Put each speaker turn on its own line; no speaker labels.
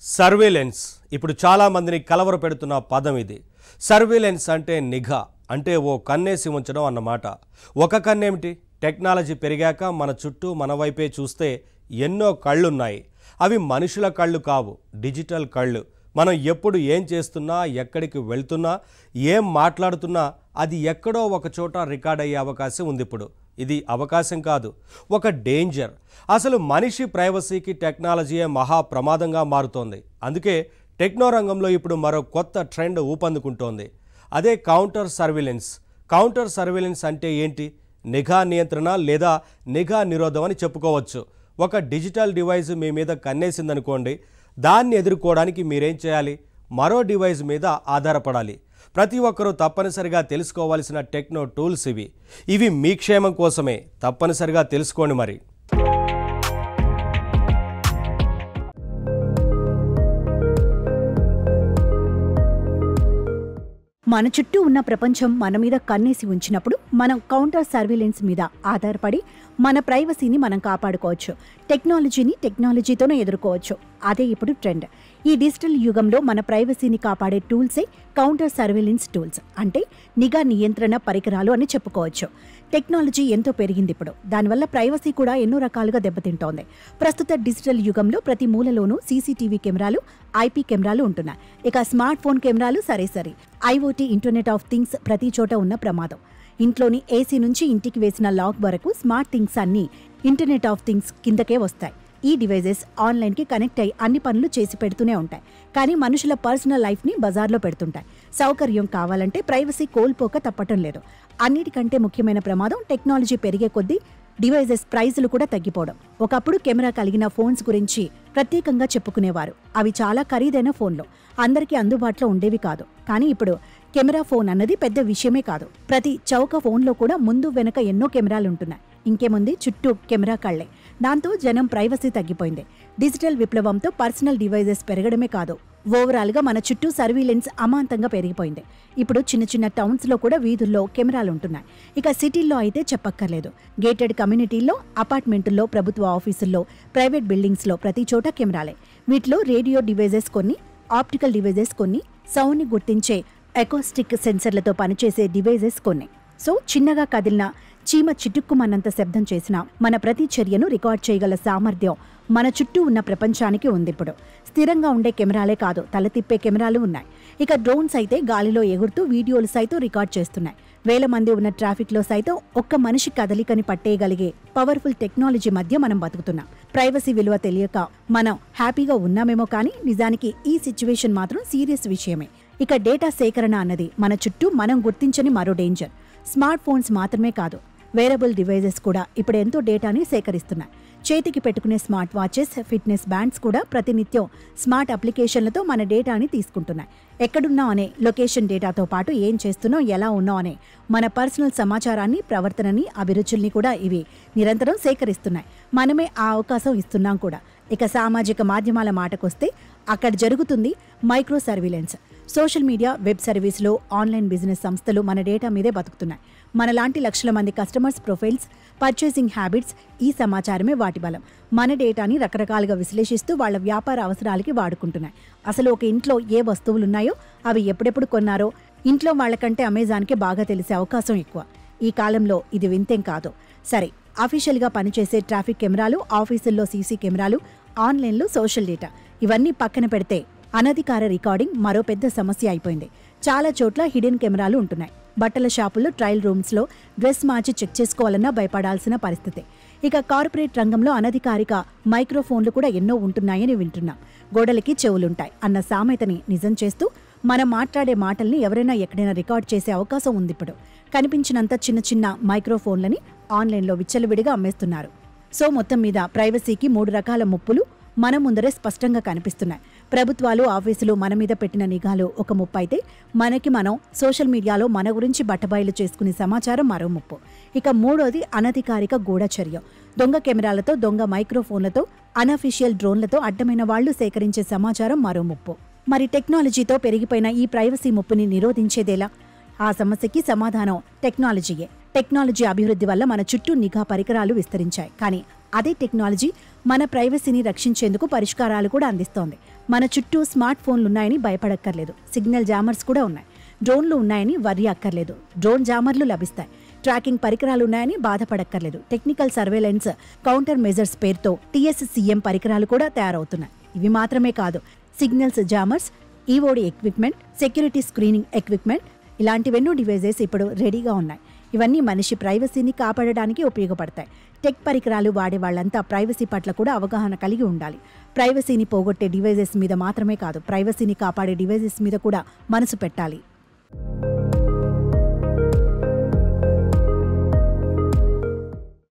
Surveillance ఇప్పుడు చాలా మందిని కలవరపెడుతున్న పదం ఇది. సర్వేలెన్స్ అంటే నిఘా, అంటే ఓ కన్నేసి ఉంచడం అన్నమాట. ఒక కన్నేమిటి? టెక్నాలజీ పెరిగాక మన చుట్టూ మన వైపే చూస్తే ఎన్నో కళ్ళున్నాయి. అవి మనుషుల కళ్ళు కావు, డిజిటల్ కళ్ళు. మనం ఎప్పుడు ఏం చేస్తున్నా, ఎక్కడికి వెళ్తున్నా, ఏం మాట్లాడుతున్నా అది ఎక్కడో ఒక చోట రికార్డ్ అయ్యే అవకాశం ఉంది. ఇప్పుడు ఇది అవకాశం కాదు, ఒక డేంజర్. అసలు మనిషి ప్రైవసీకి టెక్నాలజీయే మహా ప్రమాదంగా మారుతోంది. అందుకే టెక్నో రంగంలో ఇప్పుడు మరో కొత్త ట్రెండ్ ఊపందుకుంటోంది. అదే కౌంటర్ సర్వేలెన్స్. కౌంటర్ సర్వేలెన్స్ అంటే ఏంటి? నిఘా నియంత్రణ లేదా నిఘా నిరోధం అని చెప్పుకోవచ్చు. ఒక డిజిటల్ డివైస్ మీ మీద కన్నేసిందనుకోండి, దాన్ని ఎదుర్కోవడానికి మీరేం చేయాలి? మరో డివైస్ మీద ఆధారపడాలి. ప్రతి ఒక్కరూ తప్పనిసరిగా తెలుసుకోవాల్సిన టెక్నో టూల్స్ ఇవి మీ క్షేమం కోసమే. తప్పనిసరిగా తెలుసుకోండి. మరి
మన చుట్టూ ఉన్న ప్రపంచం మన మీద కన్నేసి ఉంచినప్పుడు మనం కౌంటర్ సర్వేలెన్స్ మీద ఆధారపడి మన ప్రైవసీని మనం కాపాడుకోవచ్చు. టెక్నాలజీని టెక్నాలజీతోనే ఎదుర్కోవచ్చు. అదే ఇప్పుడు ట్రెండ్. ఈ డిజిటల్ యుగంలో మన ప్రైవసీని కాపాడే టూల్సే కౌంటర్ సర్వేలెన్స్ టూల్స్, అంటే నిఘా నియంత్రణ పరికరాలు అని చెప్పుకోవచ్చు. టెక్నాలజీ ఎంతో పెరిగింది ఇప్పుడు. దానివల్ల ప్రైవసీ కూడా ఎన్నో రకాలుగా దెబ్బతింటోంది. ప్రస్తుత డిజిటల్ యుగంలో ప్రతి మూలలోనూ సీసీటీవీ కెమెరాలు, ఐపీ కెమెరాలు ఉంటున్నాయి. ఇక స్మార్ట్ ఫోన్ కెమెరాలు సరే ఐఓటీ, ఇంటర్నెట్ ఆఫ్ థింగ్స్ ప్రతి చోట ఉన్న ప్రమాదం. ఇంట్లోని ఏసీ నుంచి ఇంటికి వేసిన లాక్ వరకు స్మార్ట్ థింగ్స్ అన్నీ ఇంటర్నెట్ ఆఫ్ థింగ్స్ కిందకే వస్తాయి. ఈ డివైజెస్ ఆన్లైన్కి కనెక్ట్ అయ్యి అన్ని పనులు చేసి పెడుతూనే ఉంటాయి. కానీ మనుషుల పర్సనల్ లైఫ్ని బజార్లో పెడుతుంటాయి. సౌకర్యం కావాలంటే ప్రైవసీ కోల్పోక తప్పటం లేదు. అన్నిటికంటే ముఖ్యమైన ప్రమాదం టెక్నాలజీ పెరిగే కొద్దీ డివైజెస్ ప్రైజులు కూడా తగ్గిపోవడం. ఒకప్పుడు కెమెరా కలిగిన ఫోన్స్ గురించి ప్రత్యేకంగా చెప్పుకునేవారు. అవి చాలా ఖరీదైన ఫోన్లు, అందరికీ అందుబాటులో ఉండేవి కాదు. కానీ ఇప్పుడు కెమెరా ఫోన్ అన్నది పెద్ద విషయమే కాదు. ప్రతి చౌక ఫోన్లో కూడా ముందు వెనక ఎన్నో కెమెరాలు ఉంటున్నాయి. ఇంకేముంది, చుట్టూ కెమెరా కళ్లే. దాంతో జనం ప్రైవసీ తగ్గిపోయింది. డిజిటల్ విప్లవంతో పర్సనల్ డివైజెస్ పెరగడమే కాదు, ఓవరాల్గా మన చుట్టూ సర్వీలెన్స్ అమాంతంగా పెరిగిపోయింది. ఇప్పుడు చిన్న టౌన్స్లో కూడా వీధుల్లో కెమెరాలు ఉంటున్నాయి. ఇక సిటీల్లో అయితే చెప్పక్కర్లేదు. గేటెడ్ కమ్యూనిటీల్లో, అపార్ట్మెంటుల్లో, ప్రభుత్వ ఆఫీసుల్లో, ప్రైవేట్ బిల్డింగ్స్లో ప్రతి చోట కెమెరాలే. వీటిలో రేడియో డివైజెస్ కొన్ని, ఆప్టికల్ డివైజెస్ కొన్ని, సౌండ్ని గుర్తించే అకౌస్టిక్ సెన్సర్లతో పనిచేసే డివైజెస్ కొన్ని. సో చిన్నగా కదిలిన చీమ చిటుక్కుమన్నంత శబ్దం చేసినా మన ప్రతి చర్యను రికార్డ్ చేయగల సామర్థ్యం మన చుట్టూ ఉన్న ప్రపంచానికి ఉంది. ఇప్పుడు స్థిరంగా ఉండే కెమెరాలే కాదు, తల తిప్పే కెమెరాలు ఉన్నాయి. ఇక డ్రోన్స్ అయితే గాలిలో ఎగురుతూ వీడియోలు సైతం రికార్డ్ చేస్తున్నాయి. వేల మంది ఉన్న ట్రాఫిక్లో సైతం ఒక్క మనిషి కదలికని పట్టేయగలిగే పవర్ఫుల్ టెక్నాలజీ మధ్య మనం బతుకుతున్నాం. ప్రైవసీ విలువ తెలియక మనం హ్యాపీగా ఉన్నామేమో, కానీ నిజానికి ఈ సిచ్యువేషన్ మాత్రం సీరియస్ విషయమే. ఇక డేటా సేకరణ అన్నది మన చుట్టూ మనం గుర్తించని మరో డేంజర్. స్మార్ట్ ఫోన్స్ మాత్రమే కాదు, వేరబుల్ డివైజెస్ కూడా ఇప్పుడు ఎంతో డేటాని సేకరిస్తున్నాయి. చేతికి పెట్టుకునే స్మార్ట్ వాచెస్, ఫిట్నెస్ బ్యాండ్స్ కూడా ప్రతినిత్యం స్మార్ట్ అప్లికేషన్లతో మన డేటాని తీసుకుంటున్నాయి. ఎక్కడున్నాం అనే లొకేషన్ డేటాతో పాటు ఏం చేస్తున్నాం, ఎలా ఉన్నాం అనే మన పర్సనల్ సమాచారాన్ని, ప్రవర్తనని, అభిరుచుల్ని కూడా ఇవి నిరంతరం సేకరిస్తున్నాయి. మనమే ఆ అవకాశం ఇస్తున్నాం కూడా. ఇక సామాజిక మాధ్యమాల మాటకొస్తే అక్కడ జరుగుతుంది micro surveillance. Social media, web సర్వీసులు, ఆన్లైన్ బిజినెస్ సంస్థలు మన డేటా మీదే బతుకుతున్నాయి. మనలాంటి లక్షల మంది కస్టమర్స్ ప్రొఫైల్స్, పర్చేసింగ్ హ్యాబిట్స్, ఈ సమాచారమే వాటి బలం. మన డేటాని రకరకాలుగా విశ్లేషిస్తూ వాళ్ళ వ్యాపార అవసరాలకి వాడుకుంటున్నాయి. అసలు ఒక ఇంట్లో ఏ వస్తువులున్నాయో, అవి ఎప్పుడెప్పుడు కొన్నారో ఇంట్లో వాళ్ళకంటే అమెజాన్కే బాగా తెలిసే అవకాశం ఎక్కువ. ఈ కాలంలో ఇది వింతేం కాదు. సరే, అఫీషియల్గా పనిచేసే ట్రాఫిక్ కెమెరాలు, ఆఫీసుల్లో సీసీ కెమెరాలు, ఆన్లైన్లో సోషల్ డేటా, ఇవన్నీ పక్కన పెడితే అనధికార రికార్డింగ్ మరో పెద్ద సమస్య అయిపోయింది. చాలా చోట్ల హిడెన్ కెమెరాలు ఉంటున్నాయి. బట్టల షాపుల్లో, ట్రయల్ రూమ్స్లో డ్రెస్ మార్చి చెక్ చేసుకోవాలన్నా భయపడాల్సిన పరిస్థితి. ఇక కార్పొరేట్ రంగంలో అనధికారిక మైక్రోఫోన్లు కూడా ఎన్నో ఉంటున్నాయని వింటున్నాం. గోడలకి చెవులుంటాయి అన్న సామెతని నిజం చేస్తూ మనం మాట్లాడే మాటల్ని ఎవరైనా ఎక్కడైనా రికార్డ్ చేసే అవకాశం ఉంది. ఇప్పుడు కనిపించినంత చిన్న మైక్రోఫోన్లని ఆన్లైన్లో విచ్చలవిడిగా అమ్మేస్తున్నారు. సో మొత్తం మీద ప్రైవసీకి 3 రకాల ముప్పులు మన ముందరే స్పష్టంగా కనిపిస్తున్నాయి. ప్రభుత్వాలు, ఆఫీసులు మన మీద పెట్టిన నిఘాలు ఒక ముప్పు అయితే, మనం సోషల్ మీడియాలో మన గురించి బట్టబయలు చేసుకునే సమాచారం మరో ముప్పు. ఇక మూడోది అనధికారిక గూఢచర్య. దొంగ కెమెరాలతో, దొంగ మైక్రోఫోన్లతో, అనఫీషియల్ డ్రోన్లతో అడ్డమైన వాళ్లు సేకరించే సమాచారం మరో ముప్పు. మరి టెక్నాలజీతో పెరిగిపోయిన ఈ ప్రైవసీ ముప్పుని నిరోధించేదేలా? ఆ సమస్యకి సమాధానం టెక్నాలజీయే. టెక్నాలజీ అభివృద్ధి వల్ల మన చుట్టూ నిఘా పరికరాలు విస్తరించాయి. కానీ అదే టెక్నాలజీ మన ప్రైవసీని రక్షించేందుకు పరిష్కారాలు కూడా అందిస్తోంది. మన చుట్టూ స్మార్ట్ ఫోన్లు ఉన్నాయని భయపడక్కర్లేదు. సిగ్నల్ జామర్స్ కూడా ఉన్నాయి. డ్రోన్లు ఉన్నాయని వర్రీ అక్కర్లేదు. డ్రోన్ జామర్లు లభిస్తాయి. ట్రాకింగ్ పరికరాలు ఉన్నాయని బాధపడక్కర్లేదు. టెక్నికల్ సర్వేలెన్స్ కౌంటర్ మెజర్స్ పేరుతో TSCM పరికరాలు కూడా తయారవుతున్నాయి. ఇవి మాత్రమే కాదు, signals jammers, EOD equipment, security screening equipment ఇలాంటివెన్నో డివైజెస్ ఇప్పుడు రెడీగా ఉన్నాయి. ఇవన్నీ మనిషి ప్రైవసీని కాపాడడానికి ఉపయోగపడతాయి. టెక్ పరికరాలు వాడే వాళ్ళంతా ప్రైవసీ పట్ల కూడా అవగాహన కలిగి ఉండాలి. ప్రైవసీని పోగొట్టే డివైజెస్ మీద మాత్రమే కాదు, ప్రైవసీని కాపాడే డివైజెస్ మీద కూడా మనసు పెట్టాలి.